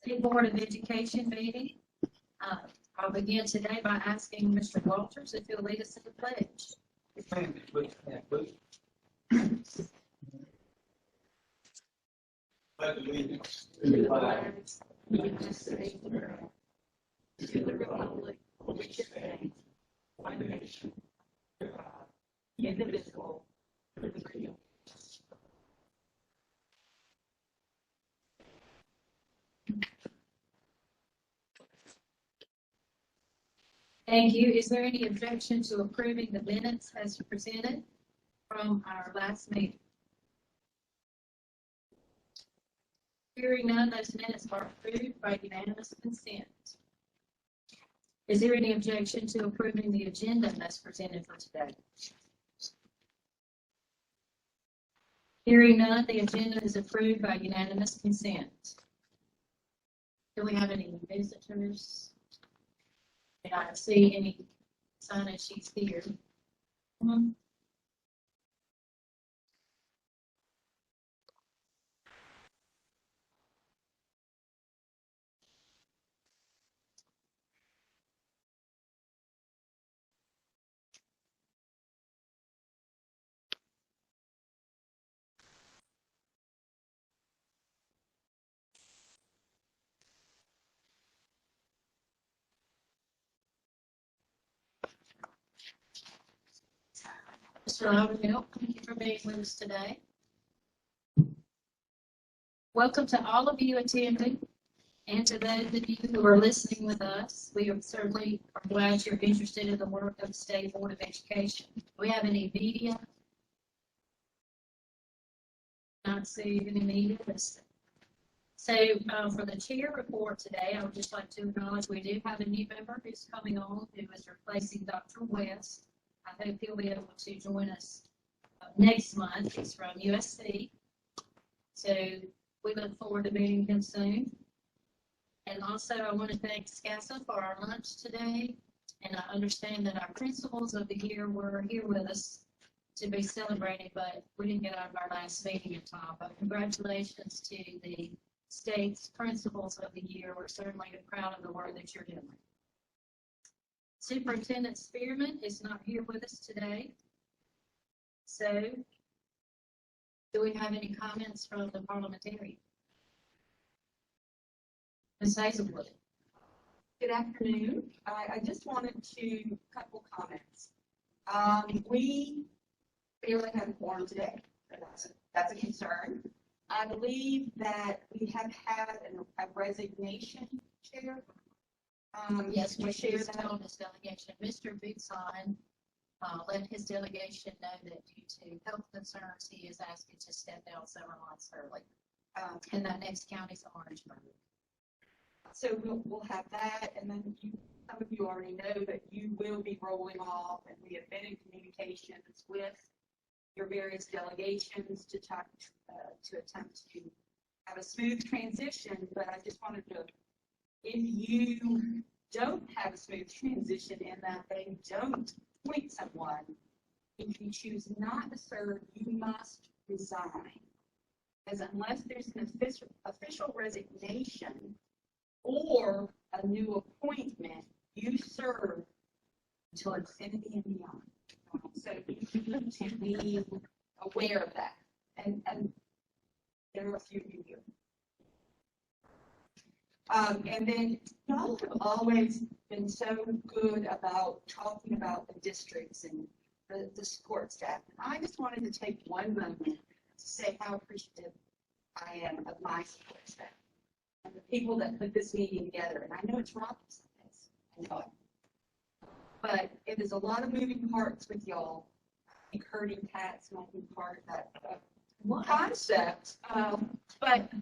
State Board of Education meeting. I'll begin today by asking Mr. Walters if he'll lead us in the pledge. Pledge allegiance to the flag of the United States of America, to the republic for which it stands, one nation, under God, indivisible, with liberty and justice. Thank you. Is there any objection to approving the minutes as presented from our last meeting? Hearing none, those minutes are approved by unanimous consent. Is there any objection to approving the agenda as presented for today? Hearing none, the agenda is approved by unanimous consent. Do we have any visitors? I don't see any sign that she's here. Mr. Laverdale, thank you for being with us today. Welcome to all of you attending and to those of you who are listening with us. We are certainly glad you're interested in the work of the State Board of Education. Do we have any media? Not see any media. So for the chair report today, I would just like to acknowledge we do have a new member who's coming on who is replacing Dr. West. I hope he'll be able to join us next month. He's from USC. So we look forward to meeting him soon. And also I want to thank SCASA for our lunch today. And I understand that our principals of the year were here with us to be celebrated, but we didn't get out of our last meeting in time. But congratulations to the state's principals of the year. We're certainly proud of the work that you're doing. Superintendent Spearman is not here with us today. So, do we have any comments from the parliamentarian? Ms. Hazelwood. Good afternoon. I just wanted to couple comments. We barely had a quorum today. That's a concern. I believe that we have had a resignation, Chair. Yes, we shared that on his delegation. Mr. Bigson let his delegation know that due to health concerns, he is asking to step down several months early. And that next county's Orangeburg. So we'll have that, and then some of you already know that you will be rolling off, and we have been in communications with your various delegations to talk to attempt to have a smooth transition. But I just wanted to, if you don't have a smooth transition in that they don't appoint someone, if you choose not to serve, you must resign. Because unless there's an official resignation or a new appointment, you serve until infinity and beyond. So you need to be aware of that. And there are a few of you here. And then y'all have always been so good about talking about the districts and the support staff. And I just wanted to take one moment to say how appreciative I am of my support staff and the people that put this meeting together. And I know it's rocky sometimes, I know it. But it is a lot of moving parts with y'all. I think herding cats might be part of that concept. But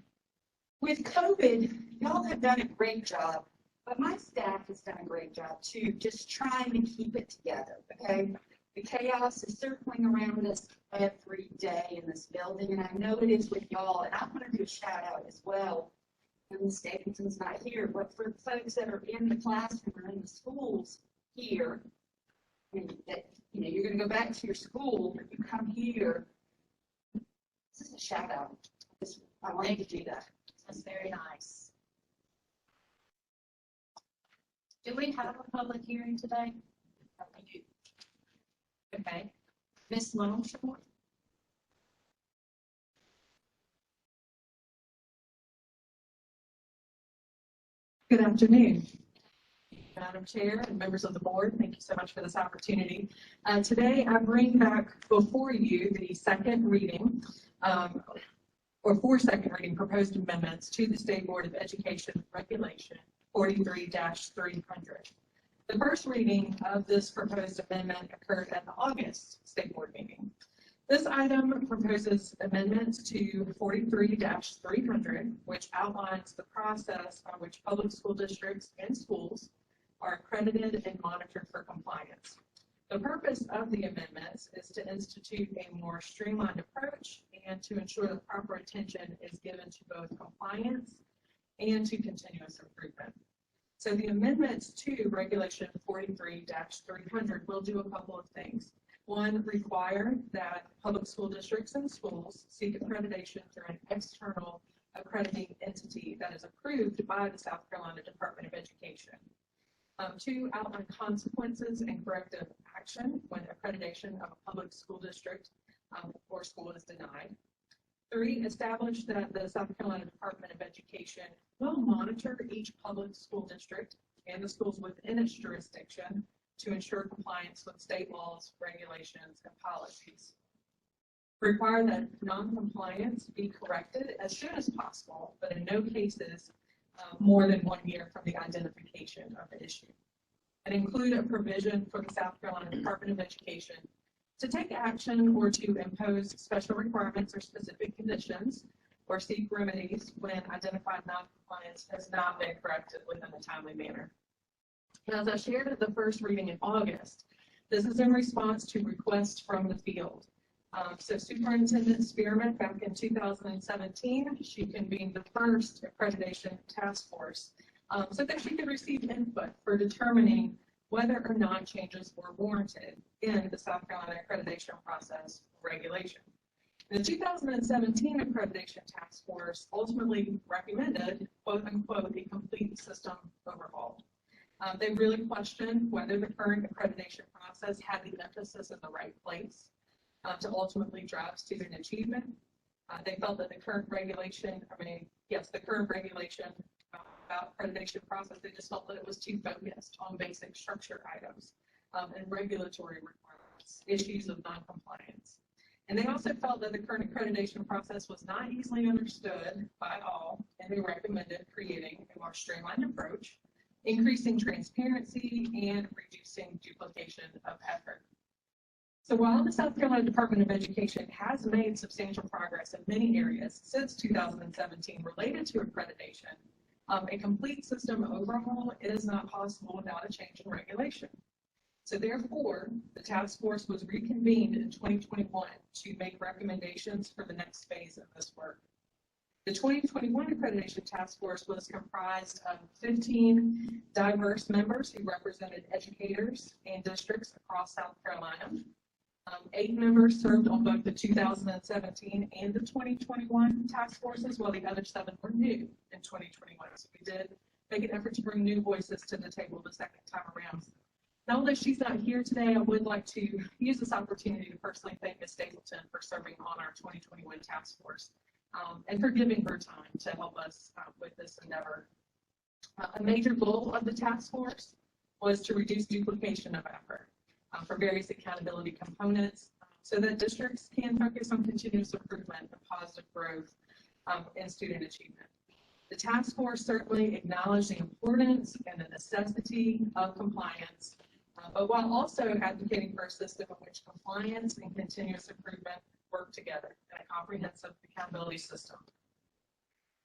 with COVID, y'all have done a great job, but my staff has done a great job too, just trying to keep it together, okay? The chaos is circling around us every day in this building, and I know it is with y'all, and I want to do a shout out as well. And Ms. Davidson's not here, but for the folks that are in the classroom or in the schools here, and that, you know, you're going to go back to your school, but you come here, this is a shout out. I wanted to do that. That's very nice. do we have a public hearing today? Okay. Ms. Longshore? Good afternoon, Madam Chair and members of the board. Thank you so much for this opportunity. Today, I bring back before you the second reading, or four second reading proposed amendments to the State Board of Education Regulation 43-300. The first reading of this proposed amendment occurred at the August State Board meeting. This item proposes amendments to 43-300, which outlines the process by which public school districts and schools are accredited and monitored for compliance. The purpose of the amendments is to institute a more streamlined approach and to ensure that proper attention is given to both compliance and to continuous improvement. So the amendments to Regulation 43-300 will do a couple of things. One, require that public school districts and schools seek accreditation through an external accrediting entity that is approved by the South Carolina Department of Education. Two, outline consequences and corrective action when accreditation of a public school district or school is denied. Three, establish that the South Carolina Department of Education will monitor each public school district and the schools within its jurisdiction to ensure compliance with state laws, regulations, and policies. Require that non-compliance be corrected as soon as possible, but in no cases more than 1 year from the identification of the issue. And include a provision for the South Carolina Department of Education to take action or to impose special requirements or specific conditions or seek remedies when identified non-compliance has not been corrected within a timely manner. Now, as I shared at the first reading in August, this is in response to requests from the field. So Superintendent Spearman, back in 2017, she convened the first accreditation task force so that she could receive input for determining whether or not changes were warranted in the South Carolina accreditation process regulation. The 2017 accreditation task force ultimately recommended, quote unquote, a complete system overhaul. They really questioned whether the current accreditation process had the emphasis in the right place to ultimately drive student achievement. They felt that the current regulation, the current regulation about accreditation process, they just felt that it was too focused on basic structure items and regulatory requirements, issues of noncompliance. And they also felt that the current accreditation process was not easily understood by all, and they recommended creating a more streamlined approach, increasing transparency, and reducing duplication of effort. So while the South Carolina Department of Education has made substantial progress in many areas since 2017 related to accreditation, a complete system overhaul is not possible without a change in regulation. So therefore, the task force was reconvened in 2021 to make recommendations for the next phase of this work. The 2021 accreditation task force was comprised of 15 diverse members who represented educators and districts across South Carolina. 8 members served on both the 2017 and the 2021 task forces, while the other 7 were new in 2021. So we did make an effort to bring new voices to the table the second time around. Now, although she's not here today, I would like to use this opportunity to personally thank Ms. Stapleton for serving on our 2021 task force and for giving her time to help us with this endeavor. A major goal of the task force was to reduce duplication of effort for various accountability components so that districts can focus on continuous improvement and positive growth in student achievement. The task force certainly acknowledged the importance and the necessity of compliance, but while also advocating for a system in which compliance and continuous improvement work together in a comprehensive accountability system.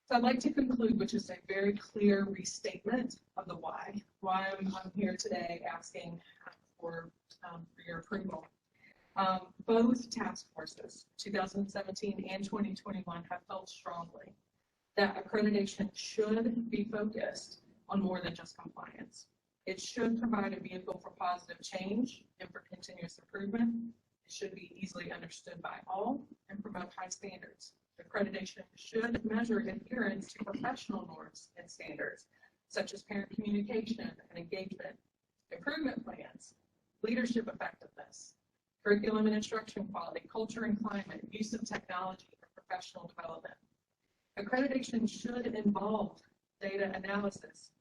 So I'd like to conclude, which is a very clear restatement of the why I'm here today asking for your approval. Both task forces, 2017 and 2021, have felt strongly that accreditation should be focused on more than just compliance. It should provide a vehicle for positive change and for continuous improvement. It should be easily understood by all and promote high standards. Accreditation should measure adherence to professional norms and standards such as parent communication and engagement, improvement plans, leadership effectiveness, curriculum and instruction quality, culture and climate, use of technology, and professional development. Accreditation should involve data analysis.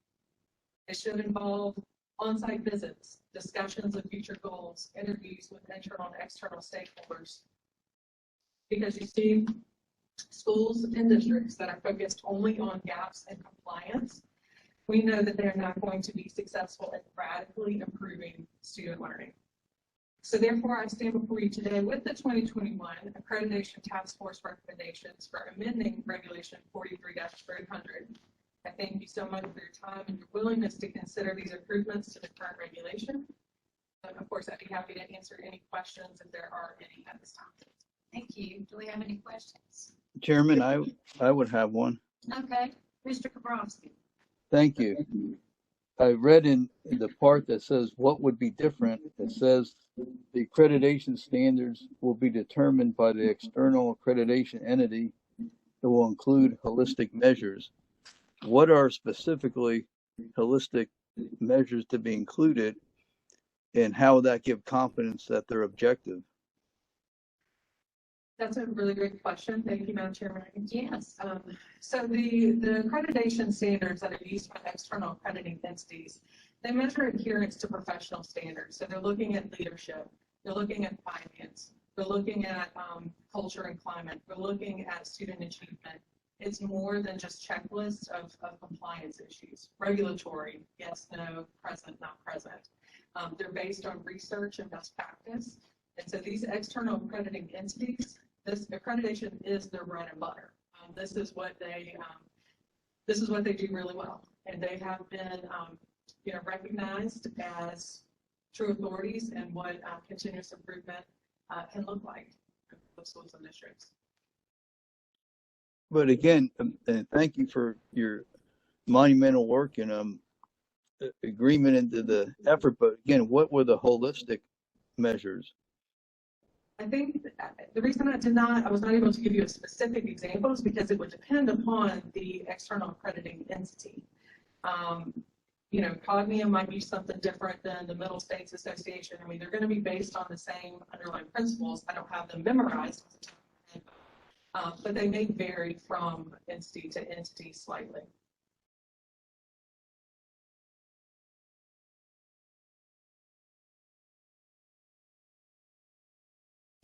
It should involve on-site visits, discussions of future goals, interviews with internal and external stakeholders. Because you see, schools and districts that are focused only on gaps in compliance, we know that they're not going to be successful in radically improving student learning. So therefore, I stand before you today with the 2021 Accreditation Task Force recommendations for amending Regulation 43-300. I thank you so much for your time and your willingness to consider these improvements to the current regulation. And of course, I'd be happy to answer any questions if there are any at this time. Thank you. Do we have any questions? Chairman, I would have one. Okay, Mr. Kabrowski. Thank you. I read in the part that says what would be different, it says the accreditation standards will be determined by the external accreditation entity that will include holistic measures. What are specifically holistic measures to be included, and how will that give confidence that they're objective? That's a really great question. Thank you, Madam Chairman. Yes. So the accreditation standards that are used by external accrediting entities, they measure adherence to professional standards. So they're looking at leadership, they're looking at finance, they're looking at culture and climate, they're looking at student achievement. It's more than just checklists of compliance issues. Regulatory, yes, no, present, not present. They're based on research and best practice. And so these external accrediting entities, this accreditation is their bread and butter. This is what they do really well, and they have been, recognized as true authorities and what continuous improvement can look like for schools and districts. But again, and thank you for your monumental work and agreement into the effort. But again, what were the holistic measures? I think the reason I was not able to give you a specific example is because it would depend upon the external accrediting entity. Cognium might be something different than the Middle States Association. I mean, they're going to be based on the same underlying principles. I don't have them memorized, but they may vary from entity to entity slightly.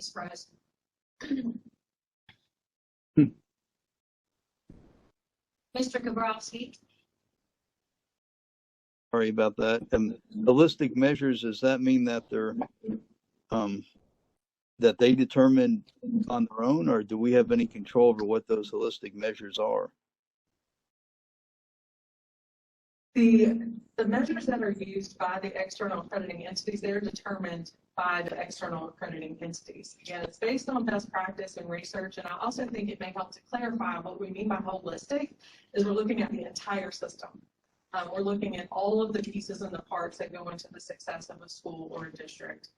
Surprise. Mr. Kabrowski. Sorry about that. Holistic measures, does that mean that they're that they determine on their own, or do we have any control over what those holistic measures are? The measures that are used by the external accrediting entities, they're determined by the external accrediting entities. Again, it's based on best practice and research, and I also think it may help to clarify what we mean by holistic is we're looking at the entire system. We're looking at all of the pieces and the parts that go into the success of a school or a district,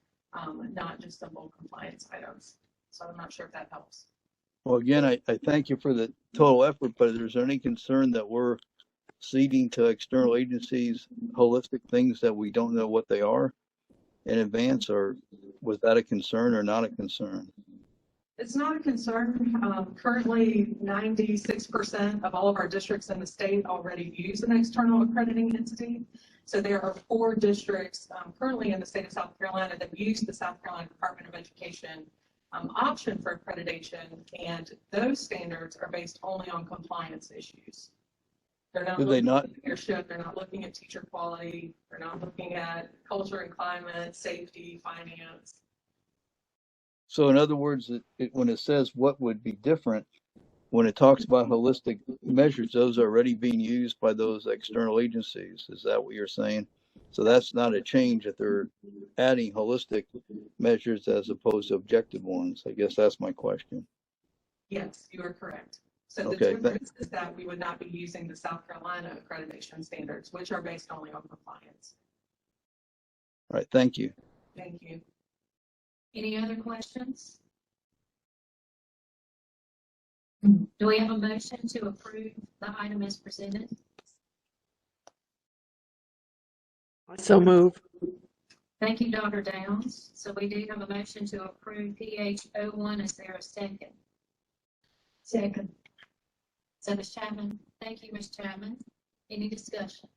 not just simple compliance items. So I'm not sure if that helps. Well, again, I thank you for the total effort, but is there any concern that we're ceding to external agencies holistic things that we don't know what they are in advance, or was that a concern or not a concern? It's not a concern. Currently, 96% of all of our districts in the state already use an external accrediting entity. So there are 4 districts currently in the state of South Carolina that use the South Carolina Department of Education option for accreditation, and those standards are based only on compliance issues. They're not looking at leadership, they're not looking at teacher quality, they're not looking at culture and climate, safety, finance. So in other words, when it says what would be different, when it talks about holistic measures, those are already being used by those external agencies. Is that what you're saying? So that's not a change that they're adding holistic measures as opposed to objective ones. I guess that's my question. Yes, you are correct. So the difference is that we would not be using the South Carolina accreditation standards, which are based only on compliance. All right, thank you. Thank you. Any other questions? Do we have a motion to approve the item as presented? So move. Thank you, Dr. Downs. So we do have a motion to approve PH 01. Is there a second? Second. So Ms. Chapman, thank you, Ms. Chapman. Any discussion?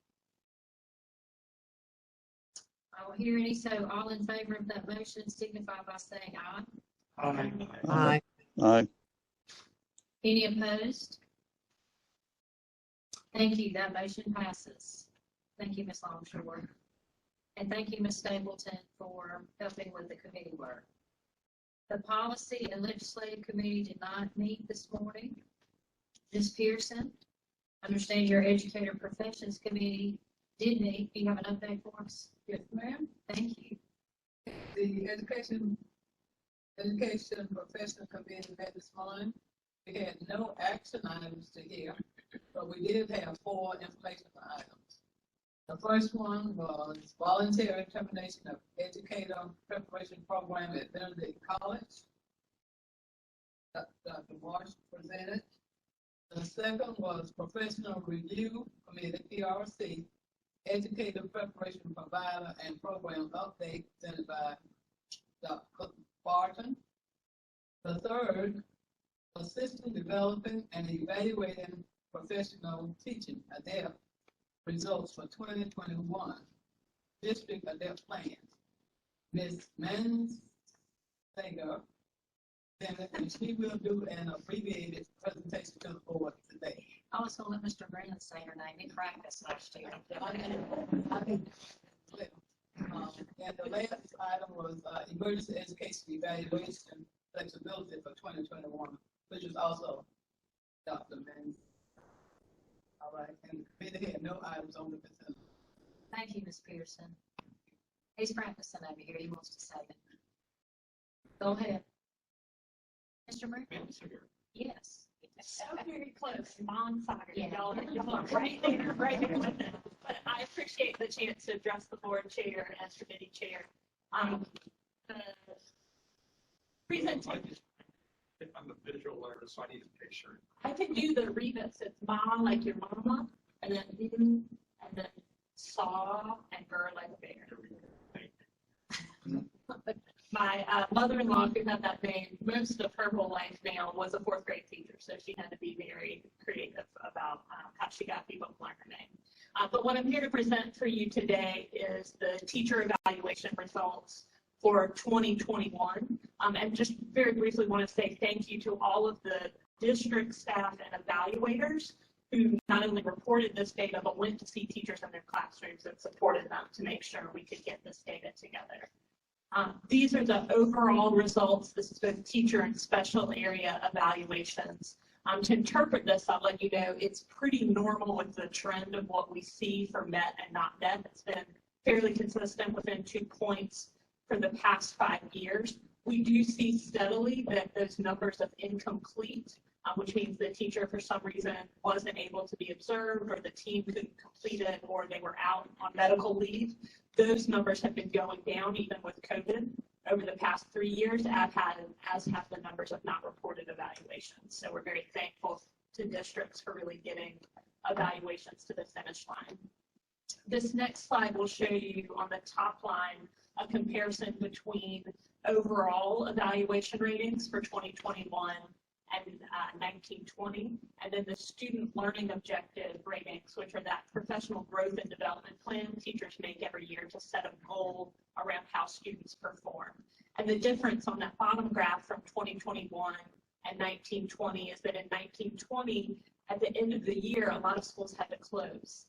I will hear any, so all in favor of that motion signify by saying aye. Aye. Aye. Any opposed? Thank you, that motion passes. Thank you, Ms. Longshore. And thank you, Ms. Stapleton, for helping with the committee work. The Policy and Legislative Committee did not meet this morning. Ms. Pearson, I understand your Educator Professions Committee did meet. Do you have an update for us? Yes, ma'am. Thank you. The Education Professional Committee met this morning. We had no action items to hear, but we did have 4 informational items. The first one was voluntary termination of educator preparation program at Benedict College. Dr. Marsh presented. The second was Professional Review Committee, PRC, Educator Preparation Provider and Program Update, presented by Dr. Barton. The third, Assisting Developing and Evaluating Professional Teaching, ADEPT, results for 2021, District ADEPT plans. Ms. Mansinger, and she will do an abbreviated presentation to the board today. I was going to let Mr. Brandon say her name. He practiced last year. And the last item was emergency education evaluation flexibility for 2021, which is also Dr. Mann. All right, and the committee had no items on the consent. Thank you, Ms. Pearson. He's practicing over here. He wants to say it. Go ahead. Mr. Brandon? Yes. So very close, bonfire, Yeah. y'all are right there, right there with it. But I appreciate the chance to address the board chair and committee chair. The presentation, I'm a visual learner, so I need a picture. I can do the remix. It's ma like your mama, and then and then saw and girl like a bear. My mother-in-law, who had that name most of her whole life now, was a 4th grade teacher, so she had to be very creative about how she got people to learn her name. But what I'm here to present for you today is the teacher evaluation results for 2021. And just very briefly want to say thank you to all of the district staff and evaluators who not only reported this data, but went to see teachers in their classrooms and supported them to make sure we could get this data together. These are the overall results. This is both teacher and special area evaluations. To interpret this, I'll let you know it's pretty normal with the trend of what we see for MET and not MET. It's been fairly consistent within 2 points for the past 5 years. We do see steadily that those numbers of incomplete, which means the teacher for some reason wasn't able to be observed, or the team couldn't complete it, or they were out on medical leave. Those numbers have been going down even with COVID over the past 3 years, as have the numbers of not reported evaluations. So we're very thankful to districts for really getting evaluations to the finish line. This next slide will show you on the top line a comparison between overall evaluation ratings for 2021 and 1920, and then the student learning objective ratings, which are that professional growth and development plan teachers make every year to set a goal around how students perform. And the difference on that bottom graph from 2021 and 1920 is that in 1920, at the end of the year, a lot of schools had to close.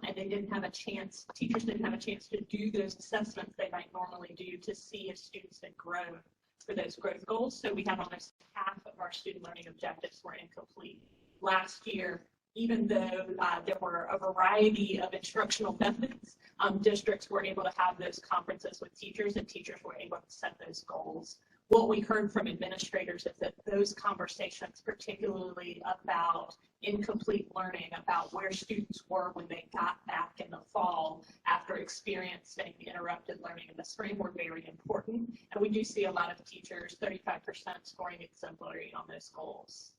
And they didn't have a chance, teachers didn't have a chance to do those assessments they might normally do to see if students had grown for those growth goals. So we had almost half of our student learning objectives were incomplete. Last year, even though there were a variety of instructional methods, districts were able to have those conferences with teachers, and teachers were able to set those goals. What we heard from administrators is that those conversations, particularly about incomplete learning, about where students were when they got back in the fall after experiencing interrupted learning in the spring, were very important. And we do see a lot of teachers, 35% scoring exemplary on those goals.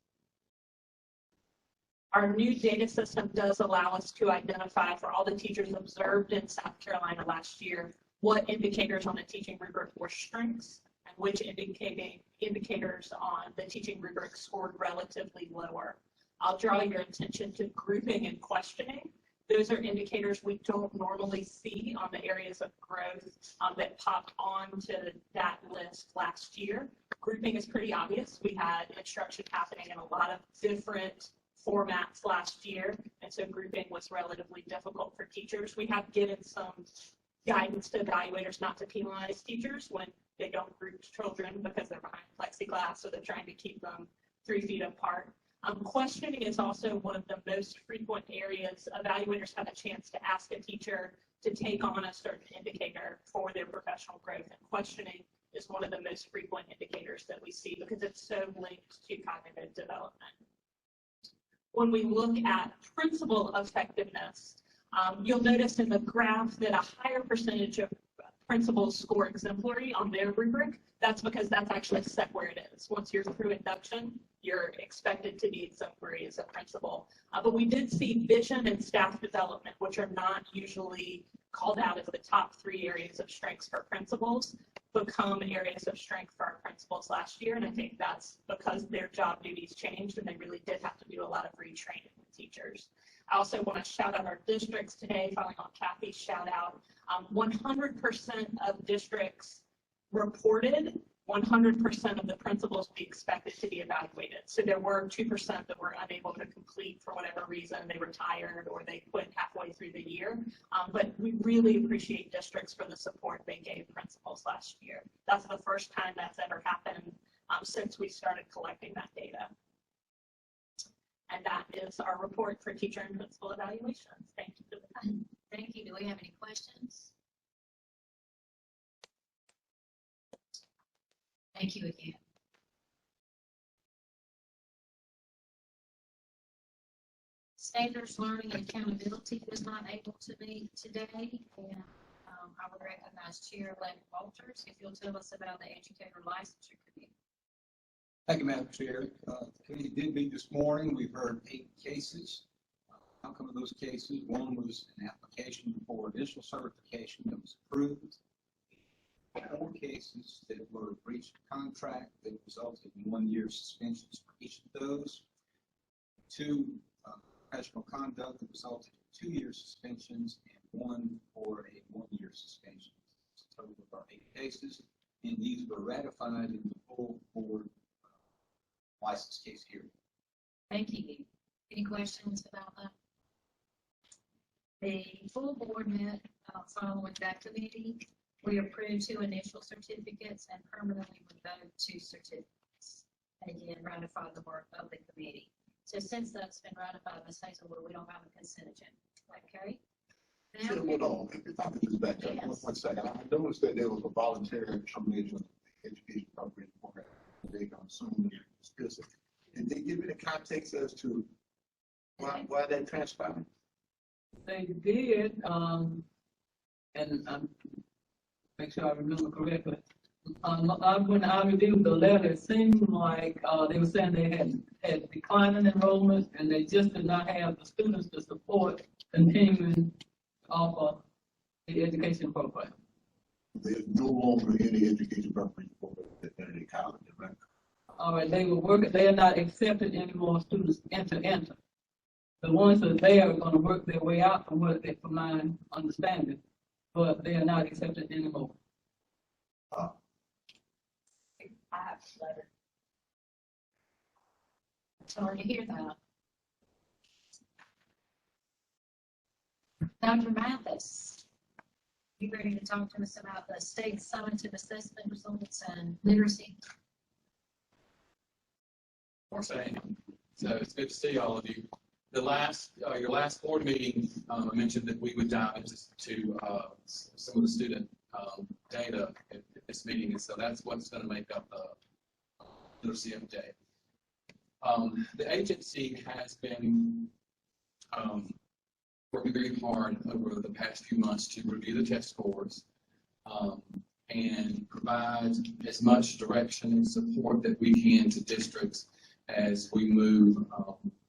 Our new data system does allow us to identify for all the teachers observed in South Carolina last year, what indicators on the teaching rubric were strengths and which indicators on the teaching rubric scored relatively lower. I'll draw your attention to grouping and questioning. Those are indicators we don't normally see on the areas of growth that popped onto that list last year. Grouping is pretty obvious. We had instruction happening in a lot of different formats last year, and so grouping was relatively difficult for teachers. We have given some guidance to evaluators not to penalize teachers when they don't group children because they're behind plexiglass, so they're trying to keep them 3 feet apart. Questioning is also one of the most frequent areas. Evaluators have a chance to ask a teacher to take on a certain indicator for their professional growth, and questioning is one of the most frequent indicators that we see because it's so linked to cognitive development. When we look at principal effectiveness, you'll notice in the graph that a higher percentage of principals score exemplary on their rubric. That's because that's actually set where it is. Once you're through induction, you're expected to be exemplary as a principal. But we did see vision and staff development, which are not usually called out as the top 3 areas of strengths for principals, become areas of strength for our principals last year. And I think that's because their job duties changed and they really did have to do a lot of retraining with teachers. I also want to shout out our districts today, following on Kathy's shout out. 100% of districts reported 100% of the principals we expected to be evaluated. So there were 2% that were unable to complete for whatever reason. They retired or they quit halfway through the year. But we really appreciate districts for the support they gave principals last year. That's the first time that's ever happened since we started collecting that data. And that is our report for teacher and principal evaluations. Thank you for the time. Thank you. Do we have any questions? Thank you again. Standards Learning and Accountability was not able to meet today, and I would recognize Chair-elect Walters if you'll tell us about the Educator Licensure Committee. Thank you, Madam Chair. The committee did meet this morning. We've heard 8 cases. Outcome of those cases, one was an application for initial certification that was approved. 4 cases that were breach of contract that resulted in 1-year suspensions for each of those. 2 professional conduct that resulted in 2-year suspensions and 1 for a 1-year suspension. It's a total of our 8 cases, and these were ratified in the full board license case hearing. Thank you. Any questions about that? The full board met following that committee. We approved 2 initial certificates and permanently revoked 2 certificates. Again, ratified the work of the committee. So since that's been ratified, Ms. Hazelwood, we don't have a consent agenda. Okay? Now, Hold on, if I could just back up Yes. 1 second. I noticed that there was a voluntary termination of the education program. They can assume discuss it. Did they give any context as to why that transpired? They did, and make sure I remember correctly. When I reviewed the letter, it seemed like they were saying they had declining enrollment and they just did not have the students to support continuing off of the education program. There's no longer any education program for the college, right? All right, they were working, they are not accepting any more students enter. The ones that are there are going to work their way out from my understanding, but they are not accepted anymore. I have a letter. Sorry to hear that. Dr. Mathis, you ready to talk to us about the state summative assessment results and literacy? So it's good to see all of you. Your last board meeting, I mentioned that we would dive into some of the student data at this meeting, and so that's what's going to make up the literacy update. The agency has been working very hard over the past few months to review the test scores and provide as much direction and support that we can to districts as we move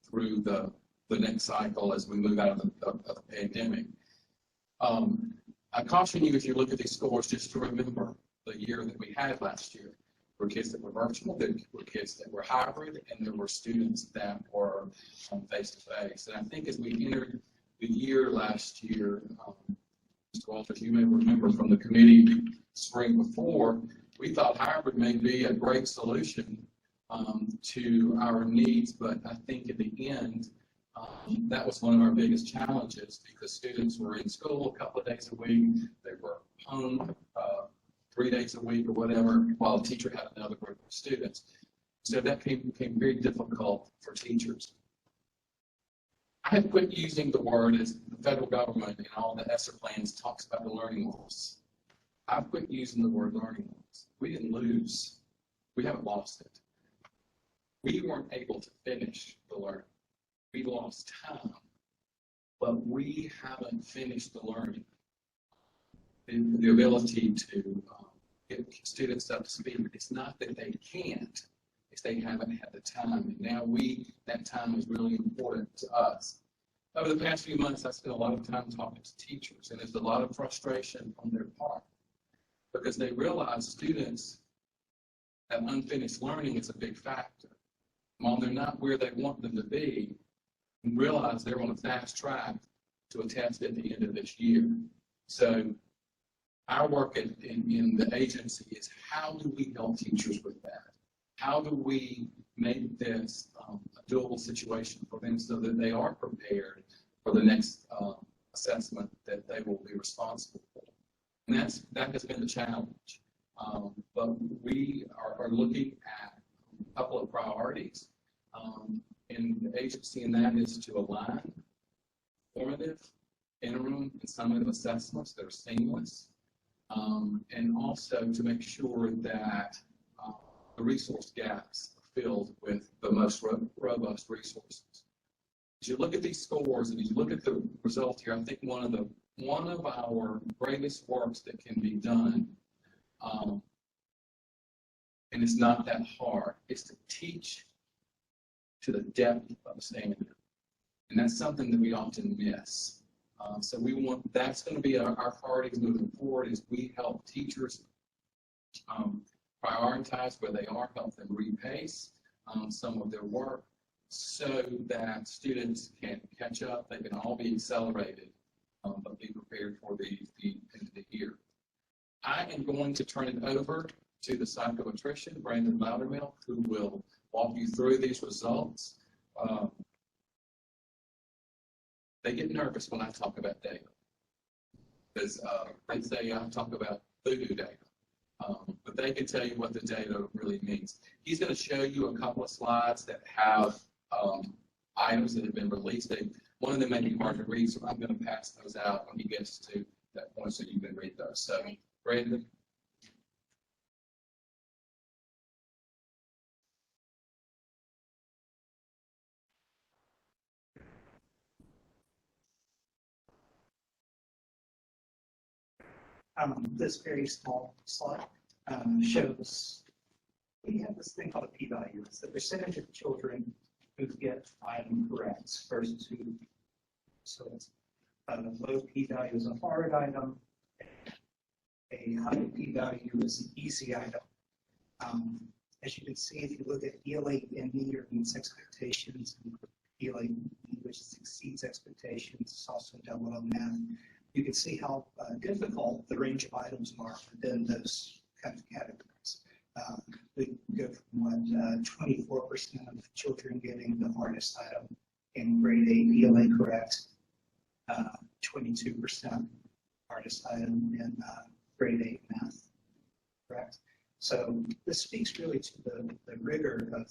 through the the next cycle as we move out of the pandemic. I caution you, if you look at these scores, just to remember the year that we had last year. There were kids that were virtual, there were kids that were hybrid, and there were students that were face-to-face. And I think as we entered the year last year, Mr. Walters, you may remember from the committee spring before, we thought hybrid may be a great solution to our needs, but I think at the end, that was one of our biggest challenges because students were in school a couple of days a week, they were home 3 days a week or whatever, while the teacher had another group of students. So that became very difficult for teachers. I have quit using the word, as the federal government and all the ESSER plans talks about the learning loss. I've quit using the word learning loss. We didn't lose. We haven't lost it. We weren't able to finish the learning. We lost time, but we haven't finished the learning. The ability to get students up to speed. It's not that they can't, it's they haven't had the time. And now that time is really important to us. Over the past few months, I spent a lot of time talking to teachers, and there's a lot of frustration on their part because they realize students that unfinished learning is a big factor. While they're not where they want them to be, and realize they're on a fast track to a test at the end of this year. So our work in the agency is how do we help teachers with that? How do we make this a doable situation for them so that they are prepared for the next assessment that they will be responsible for? And that has been the challenge. But we are looking at a couple of priorities in the agency, and that is to align formative, interim, and summative assessments that are seamless. And also to make sure that the resource gaps are filled with the most robust resources. As you look at these scores and you look at the result here, I think one of our greatest works that can be done, and it's not that hard, is to teach to the depth of a standard. And that's something that we often miss. So that's going to be our priorities moving forward is we help teachers prioritize where they are, help them repace some of their work so that students can catch up, they can all be accelerated, but be prepared for the end of the year. I am going to turn it over to the psychometrician, Brandon Loudermill, who will walk you through these results. They get nervous when I talk about data because they say I talk about voodoo data, but they can tell you what the data really means. He's going to show you a couple of slides that have items that have been released. One of them may be hard to read, so I'm going to pass those out when he gets to that point so you can read those. So, Brandon. This very small slide shows we have this thing called a p-value. It's the percentage of children who get item correct versus who. So it's a low p-value is a hard item. A high p-value is an easy item. As you can see, if you look at ELA ME or meets expectations, and ELA which exceeds expectations, it's also double on math. You can see how difficult the range of items are within those kind of categories. We go from 24% of children getting the hardest item in grade 8 ELA correct, 22% hardest item in grade 8 math correct. So this speaks really to the rigor of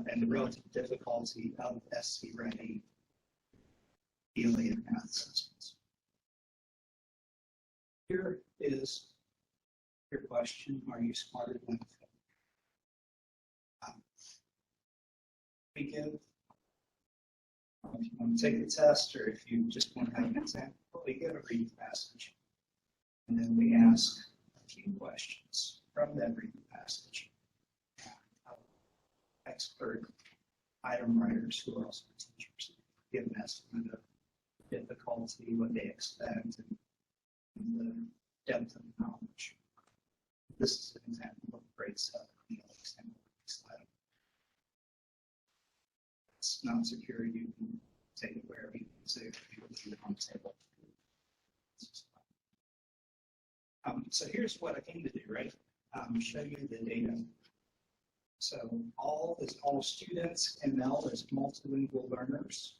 and the relative difficulty of SC ready ELA and math assessments. Here is your question: are you smarter than we give? If you want to take the test, or if you just want to have an example, we give a read passage, and then we ask a few questions from that read passage. Expert item writers who are also teachers give an estimate of difficulty, what they expect, and the depth of knowledge. This is an example of grade 7. It's not secure. You can take it wherever you can see it. You can leave it on the table. So here's what I came to do, right? Show you the data. So all students, ML is multilingual learners.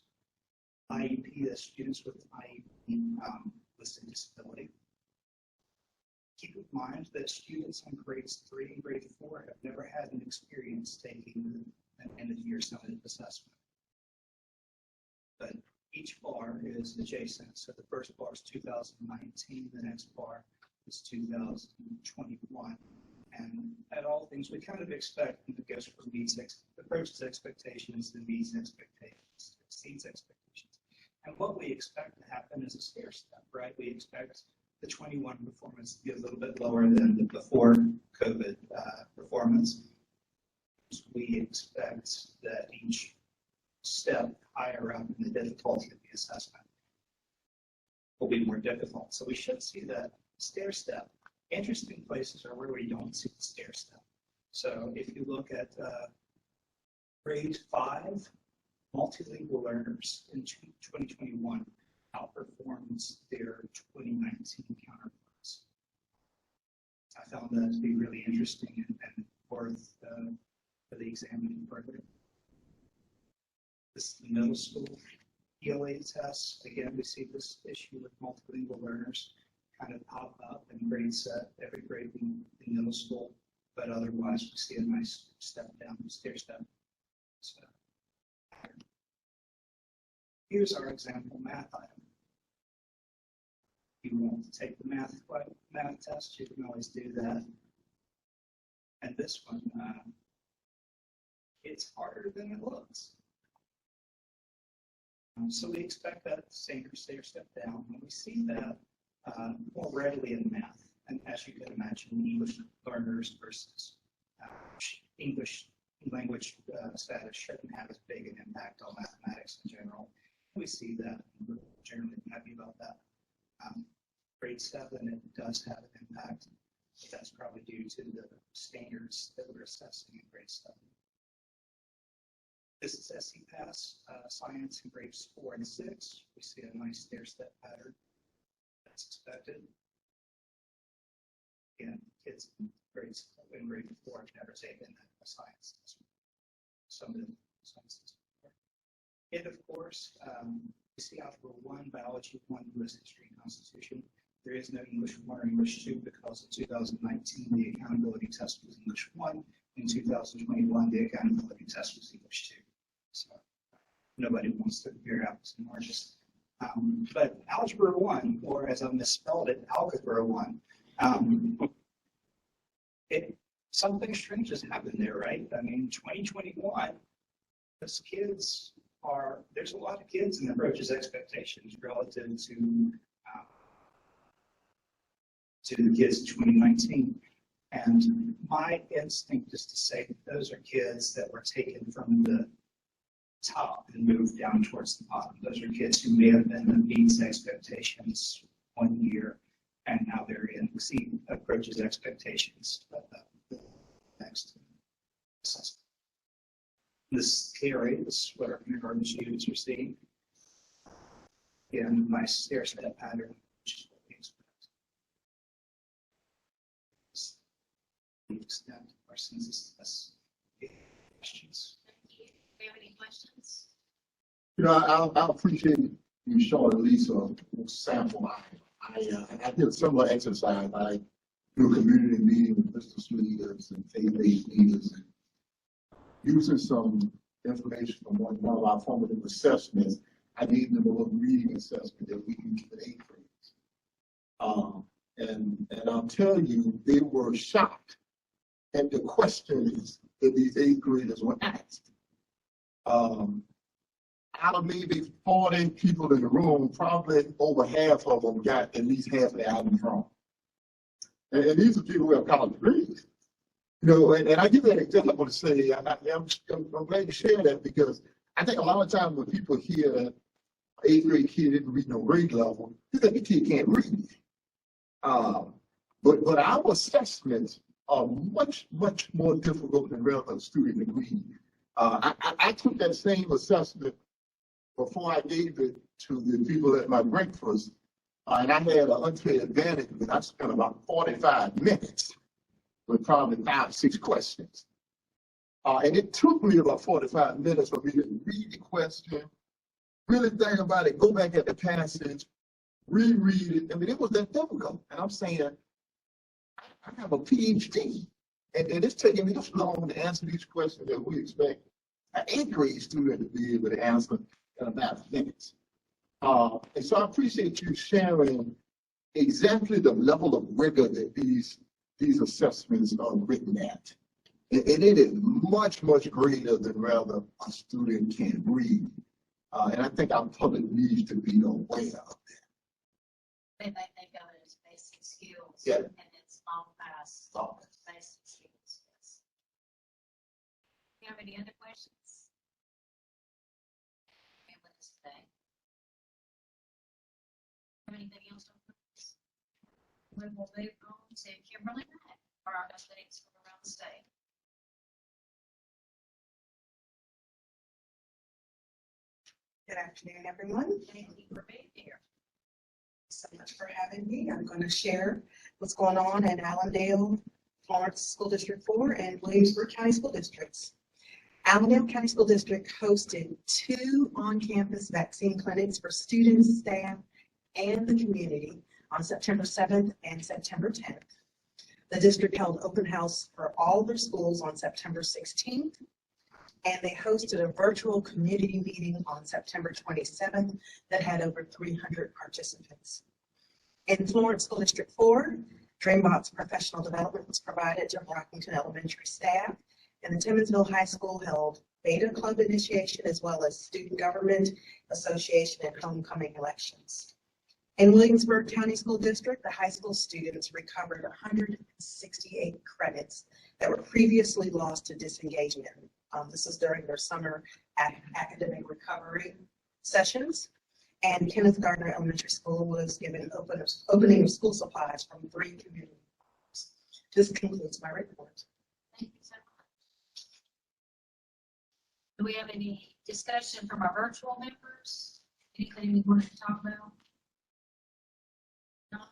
IEP is students with IEP listed disability. Keep in mind that students in grades 3 and grade 4 have never had an experience taking an end-of-year summit assessment. But each bar is adjacent. So the first bar is 2019, the next bar is 2021. And at all things, we kind of expect that it goes from approaches expectations, then meets expectations, exceeds expectations. And what we expect to happen is a stair step, right? We expect the 21 performance to be a little bit lower than the before COVID performance. We expect that each step higher up in the difficulty of the assessment will be more difficult. So we should see that stair step. Interesting places are where we don't see the stair step. So if you look at grade 5, multilingual learners in 2021 outperforms their 2019 counterparts. I found that to be really interesting and worth for the examining further. This is the middle school ELA test. Again, we see this issue with multilingual learners kind of pop up in grade set, every grade in middle school, but otherwise we see a nice step down, stair step. So, here's our example math item. If you want to take the math test, you can always do that. And this one, it's harder than it looks. So we expect that same stair step down. When we see that more readily in math, and as you can imagine, English learners versus English language status shouldn't have as big an impact on mathematics in general. We see that, and we're generally happy about that. Grade 7, it does have an impact, but that's probably due to the standards that we're assessing in grade 7. This is SEPAS, science in grades 4 and 6. We see a nice stair step pattern. That's expected. Again, kids in grade 4 have never taken a science test. Some of the sciences. And of course, we see Algebra 1, Biology 1, U.S. History and Constitution. There is no English 1 or English 2 because in 2019 the accountability test was English 1. In 2021 the accountability test was English 2. So nobody wants to compare apples and oranges. But Algebra 1, or as I misspelled it, Algebra 1, something strange has happened there, right? I mean, 2021, there's a lot of kids in approaches expectations relative to the kids in 2019. And my instinct is to say that those are kids that were taken from the top and moved down towards the bottom. Those are kids who may have been in meets expectations 1 year, and now they're in approaches expectations next assessment. This KRA is what our kindergarten students are seeing. Again, nice stair step pattern, which is what we expect. The extent of our census test questions. Do you have any questions? You know, I appreciate you showing at least a sample. I did a similar exercise. I do a community meeting with business leaders and faith-based leaders, and using some information from one of our formative assessments, I gave them a little reading assessment that we can give an 8th grade. And I'll tell you, they were shocked at the questions that these 8th graders were asked. Out of maybe 40 people in the room, probably over half of them got at least half of the album wrong. And these are people who have college degrees. You know, and I give that example to say, I'm glad you share that, because I think a lot of times when people hear eighth grade kid didn't read no grade level, you think the kid can't read. But our assessments are much more difficult than regular student to read. I took that same assessment before I gave it to the people at my breakfast, and I had an unfair advantage because I spent about 45 minutes with probably 5 or 6 questions. And it took me about 45 minutes for me to read the question, really think about it, go back at the passage, reread it. I mean, it was that difficult. And I'm saying, I have a PhD, and it's taking me this long to answer these questions that we expect an 8th grade student to be able to answer in about minutes. And so I appreciate you sharing exactly the level of rigor that these assessments are written at. And it is much greater than rather a student can read. And I think our public needs to be aware of that. They think of it as basic skills. Yeah. And it's long past basic skills. Yes. Do you have any other questions? Okay, with us today. Have anything else on this? We will move on to Kimberly Mack for our updates from around the state. Good afternoon, everyone. Thank you for being here. So much for having me. I'm going to share what's going on in Allendale, Florence School District 4, and Williamsburg County School Districts. Allendale County School District hosted 2 on-campus vaccine clinics for students, staff, and the community on September 7th and September 10th. The district held open house for all their schools on September 16th. And they hosted a virtual community meeting on September 27th that had over 300 participants. In Florence School District 4, DreamBox professional development was provided to Brockington Elementary staff, and the Timmonsville High School held beta club initiation as well as student government association and homecoming elections. In Williamsburg County School District, the high school students recovered 168 credits that were previously lost to disengagement. This is during their summer academic recovery sessions. And Kenneth Gardner Elementary School was given opening of school supplies from 3 community members. This concludes my report. Thank you so much. Do we have any discussion from our virtual members? Anything we want to talk about? Not?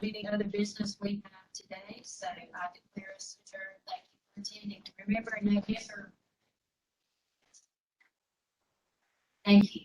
Any other business we have today? So I declare us adjourned. Thank you for attending. Remember, in November. Thank you.